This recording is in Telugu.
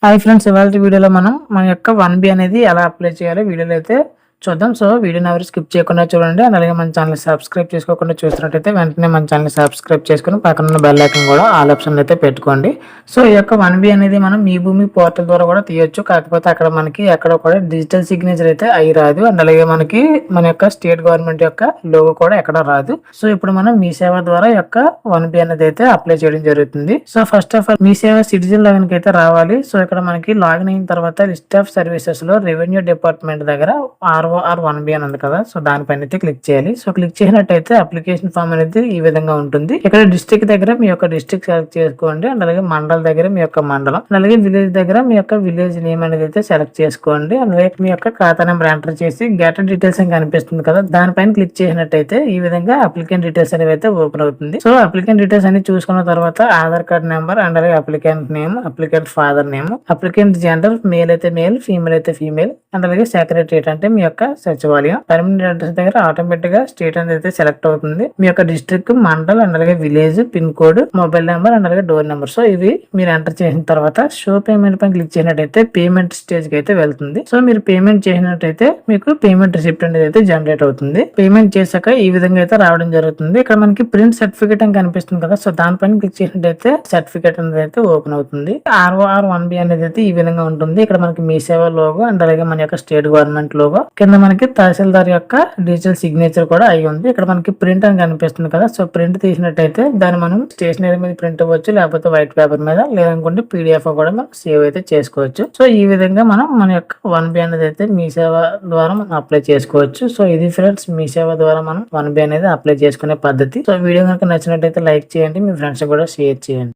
హాయ్ ఫ్రెండ్స్, ఇవాల్టి వీడియోలో మనం మన యొక్క 1B అనేది ఎలా అప్లై చేయాలో వీడియోలో అయితే చూద్దాం. సో వీడియోని ఎవరు స్కిప్ చేయకుండా చూడండి. అలాగే మన ఛానల్ సబ్స్క్రైబ్ చేసుకోకుండా చూసినట్టయితే వెంటనే మన ఛానల్ సబ్స్క్రైబ్ చేసుకుని పక్కన ఉన్న బెల్ ఐకాన్ కూడా ఆల్ ఆప్షన్ అయితే పెట్టుకోండి. సో ఈ యొక్క 1B అనేది మనం మీ భూమి పోర్టల్ ద్వారా కూడా తీయొచ్చు. కాకపోతే అక్కడ మనకి ఎక్కడ కూడా డిజిటల్ సిగ్నేచర్ అయితే అయి రాదు. అండ్ అలాగే మనకి మన యొక్క స్టేట్ గవర్నమెంట్ యొక్క లోగో కూడా ఎక్కడ రాదు. సో ఇప్పుడు మనం మీ సేవ ద్వారా యొక్క 1B అనేది అయితే అప్లై చేయడం జరుగుతుంది. సో ఫస్ట్ ఆఫ్ ఆల్ మీ సేవ సిటిజన్ లాగిన్ కి అయితే రావాలి. సో ఇక్కడ మనకి లాగిన్ అయిన తర్వాత లిస్ట్ ఆఫ్ సర్వీసెస్ లో రెవెన్యూ డిపార్ట్మెంట్ దగ్గర ఆర్ఓఆర్ 1B అని ఉంది కదా, సో దానిపైన అయితే క్లిక్ చేయాలి. సో క్లిక్ చేసినట్టయితే అప్లికేషన్ ఫామ్ అనేది ఈ విధంగా ఉంటుంది. ఇక్కడ డిస్ట్రిక్ట్ దగ్గర మీ యొక్క డిస్ట్రిక్ట్ సెలెక్ట్ చేసుకోండి. అండ్ అలాగే మండలం దగ్గర మీ యొక్క మండలం, అలాగే విలేజ్ దగ్గర మీ యొక్క విలేజ్ నేమ్ అనేది అయితే సెలెక్ట్ చేసుకోండి. అలాగే మీ యొక్క ఖాతా నెంబర్ ఎంటర్ చేసి గెట్ డీటెయిల్స్ అని కనిపిస్తుంది కదా, దానిపైన క్లిక్ చేసినట్టయితే ఈ విధంగా అప్లికెంట్ డీటెయిల్స్ అనేవి అయితే ఓపెన్ అవుతుంది. సో అప్లికెంట్ డీటెయిల్స్ అన్ని చూసుకున్న తర్వాత ఆధార్ కార్డ్ నెంబర్ అండ్ అలాగే applicant name, applicant father name, applicant gender male అయితే మేల్, ఫీమేల్ అయితే ఫీమేల్, అండ్ అలాగే సెక్రటరియట్ అంటే మీ యొక్క సచివాలయం, పర్మనెంట్ అడ్రస్ దగ్గర ఆటోమేటిక్ గా స్టేట్ అనేది అయితే సెలెక్ట్ అవుతుంది. మీ యొక్క డిస్ట్రిక్ట్, మండల్ అండ్ అలాగే village, pin code, mobile number and అలాగే డోర్ నెంబర్. సో ఇవి మీరు ఎంటర్ చేసిన తర్వాత షో పేమెంట్ పైన క్లిక్ చేసినట్టయితే పేమెంట్ స్టేజ్ కి అయితే వెళ్తుంది. సో మీరు పేమెంట్ చేసినట్టయితే మీకు పేమెంట్ రిసిప్ట్ అనేది అయితే జనరేట్ అవుతుంది. పేమెంట్ చేశాక ఈ విధంగా అయితే రావడం జరుగుతుంది. ఇక్కడ మనకి ప్రింట్ సర్టిఫికేట్ అని కనిపిస్తుంది కదా, సో దానిపైన క్లిక్ చేసినట్టయితే సర్టిఫికేట్ అనేది అయితే ఓపెన్ అవుతుంది. ఆర్ఓఆర్ 1B అనేది అయితే ఈ విధంగా ఉంటుంది. ఇక్కడ మనకి మీ సేవ లోగో అండ్ అలాగే మన యొక్క స్టేట్ గవర్నమెంట్ లోగో, కింద మనకి తహసీల్దార్ యొక్క డిజిటల్ సిగ్నేచర్ కూడా అయి ఉంది. ఇక్కడ మనకి ప్రింట్ అని కనిపిస్తుంది కదా, సో ప్రింట్ తీసినట్టయితే దాన్ని మనం స్టేషనరీ మీద ప్రింట్ అవ్వచ్చు, లేకపోతే వైట్ పేపర్ మీద, లేదనుకుంటే PDF కూడా మనం సేవ్ అయితే చేసుకోవచ్చు. సో ఈ విధంగా మనం మన యొక్క 1B అనేది అయితే మీ సేవ ద్వారా మనం అప్లై చేసుకోవచ్చు. సో ఇది ఫ్రెండ్స్, మీ సేవ ద్వారా మనం 1B అనేది అప్లై చేసుకునే పద్ధతి. సో వీడియో కనుక నచ్చినట్టయితే లైక్ చేయండి, మీ ఫ్రెండ్స్ కూడా షేర్ చేయండి.